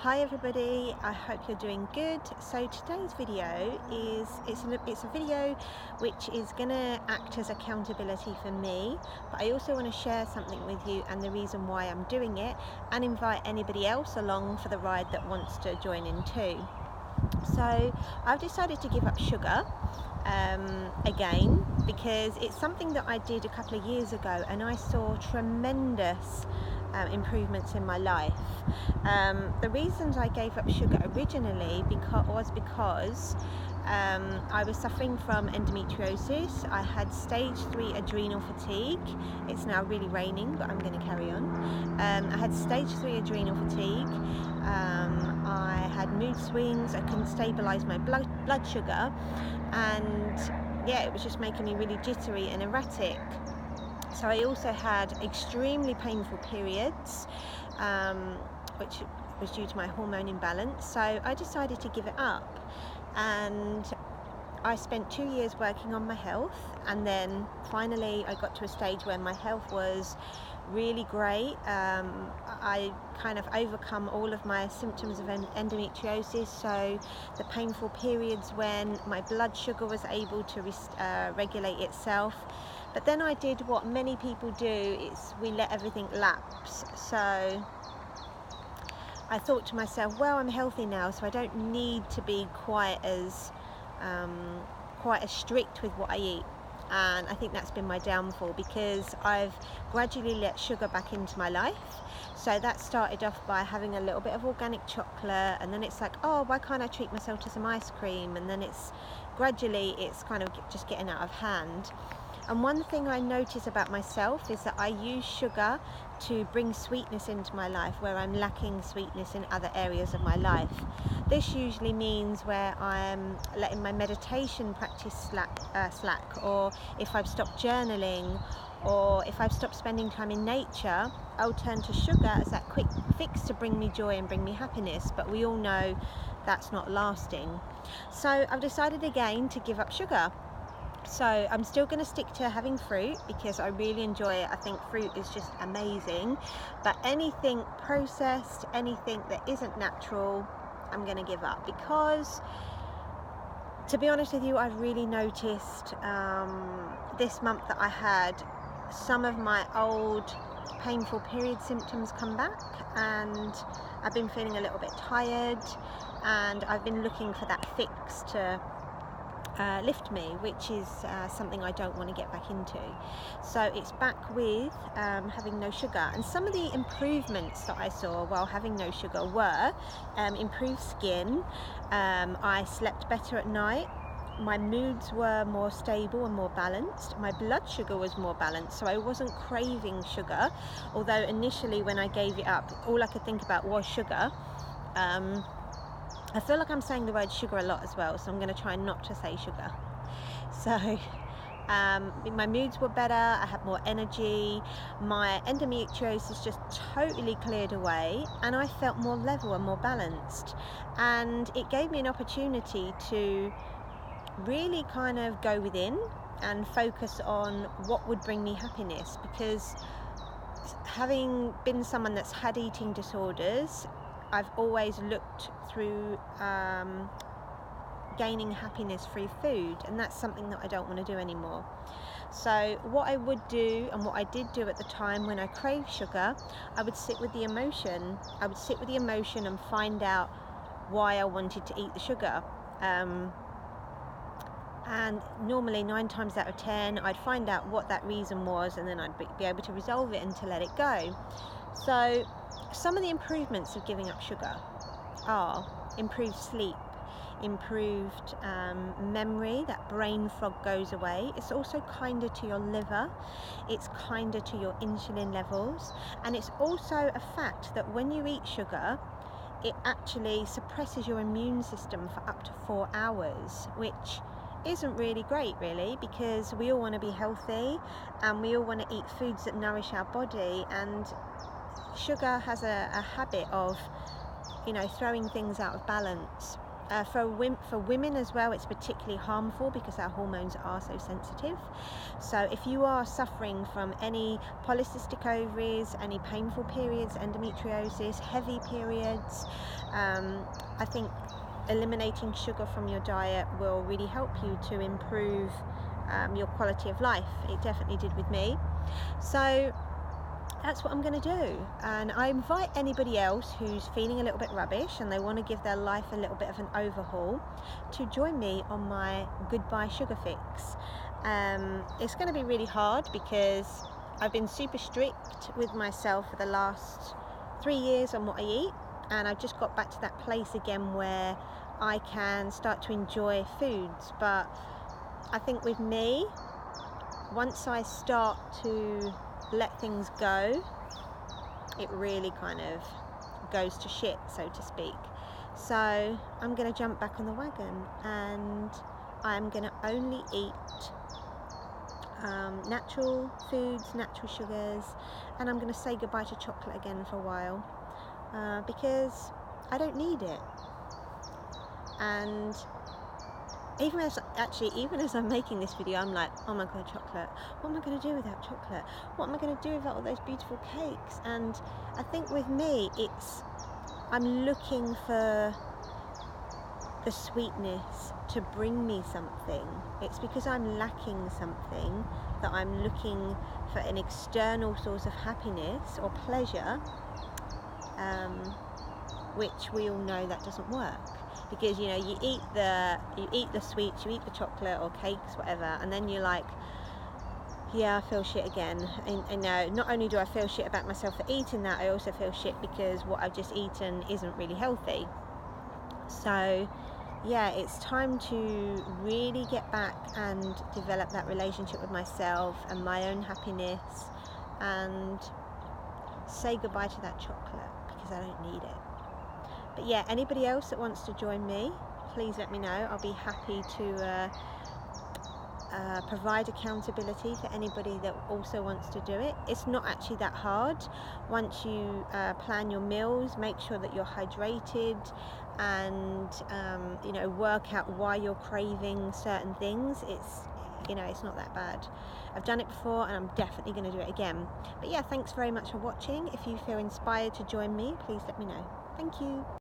Hi everybody, I hope you're doing good. So today's video is it's a video which is going to act as accountability for me, but I also want to share something with you and the reason why I'm doing it, and invite anybody else along for the ride that wants to join in too. So I've decided to give up sugar again, because it's something that I did a couple of years ago and I saw tremendous improvements in my life. The reasons I gave up sugar originally was because I was suffering from endometriosis. I had stage 3 adrenal fatigue. It's now really raining, but I'm going to carry on. I had stage 3 adrenal fatigue. I had mood swings. I couldn't stabilize my blood sugar, and yeah, it was just making me really jittery and erratic. So I also had extremely painful periods, which was due to my hormone imbalance. So I decided to give it up, and I spent 2 years working on my health, and then finally I got to a stage where my health was really great. I kind of overcome all of my symptoms of endometriosis, so the painful periods when my blood sugar was able to regulate itself. But then I did what many people do, is we let everything lapse. So I thought to myself, well, I'm healthy now, so I don't need to be quite as strict with what I eat. And I think that's been my downfall, because I've gradually let sugar back into my life. So that started off by having a little bit of organic chocolate, and then it's like, oh, why can't I treat myself to some ice cream? And then it's gradually kind of just getting out of hand. And one thing I notice about myself is that I use sugar to bring sweetness into my life where I'm lacking sweetness in other areas of my life. This usually means where I'm letting my meditation practice slack, or if I've stopped journaling, or if I've stopped spending time in nature, I'll turn to sugar as that quick fix to bring me joy and bring me happiness. But we all know that's not lasting. So I've decided again to give up sugar. So I'm still going to stick to having fruit, because I really enjoy it. I think fruit is just amazing. But anything processed, anything that isn't natural, I'm going to give up, because to be honest with you, I've really noticed this month that I had some of my old painful period symptoms come back, and I've been feeling a little bit tired, and I've been looking for that fix to lift me, which is something I don't want to get back into. So it's back with having no sugar. And some of the improvements that I saw while having no sugar were improved skin. I slept better at night. My moods were more stable and more balanced. My blood sugar was more balanced, so I wasn't craving sugar, although initially when I gave it up, all I could think about was sugar. I feel like I'm saying the word sugar a lot as well, so I'm going to try not to say sugar. So my moods were better, I had more energy, my endometriosis just totally cleared away, and I felt more level and more balanced. And it gave me an opportunity to really kind of go within and focus on what would bring me happiness, because having been someone that's had eating disorders, I've always looked through gaining happiness through food, and that's something that I don't want to do anymore. So what I would do, and what I did do at the time when I craved sugar, I would sit with the emotion. I would sit with the emotion and find out why I wanted to eat the sugar. And normally 9 times out of 10 I'd find out what that reason was, and then I'd be able to resolve it and to let it go. So some of the improvements of giving up sugar are improved sleep, improved memory, that brain fog goes away. It's also kinder to your liver, it's kinder to your insulin levels, and it's also a fact that when you eat sugar, it actually suppresses your immune system for up to 4 hours, which isn't really great, really, because we all want to be healthy and we all want to eat foods that nourish our body, and sugar has a habit of, throwing things out of balance. For women as well, it's particularly harmful because our hormones are so sensitive. So if you are suffering from any polycystic ovaries, any painful periods, endometriosis, heavy periods, I think eliminating sugar from your diet will really help you to improve your quality of life. It definitely did with me. So that's what I'm going to do, and I invite anybody else who's feeling a little bit rubbish and they want to give their life a little bit of an overhaul to join me on my Goodbye Sugar Fix. It's going to be really hard because I've been super strict with myself for the last 3 years on what I eat, and I've just got back to that place again where I can start to enjoy foods. But I think with me, once I start to let things go, it really kind of goes to shit, so to speak. So I'm going to jump back on the wagon, and I'm going to only eat natural foods, natural sugars, and I'm going to say goodbye to chocolate again for a while, because I don't need it. And even as I'm making this video, I'm like, oh my god, chocolate, what am I going to do without chocolate? What am I going to do without all those beautiful cakes? And I think with me, I'm looking for the sweetness to bring me something. It's because I'm lacking something that I'm looking for an external source of happiness or pleasure, which we all know that doesn't work. Because you eat the sweets, you eat the chocolate or cakes, whatever, and then you're like, yeah, I feel shit again. And now, not only do I feel shit about myself for eating that, I also feel shit because what I've just eaten isn't really healthy. So yeah, it's time to really get back and develop that relationship with myself and my own happiness, and say goodbye to that chocolate because I don't need it. But yeah, anybody else that wants to join me, please let me know. I'll be happy to provide accountability for anybody that also wants to do it. It's not actually that hard. Once you plan your meals, make sure that you're hydrated, and work out why you're craving certain things. It's not that bad. I've done it before, and I'm definitely going to do it again. But yeah, thanks very much for watching. If you feel inspired to join me, please let me know. Thank you.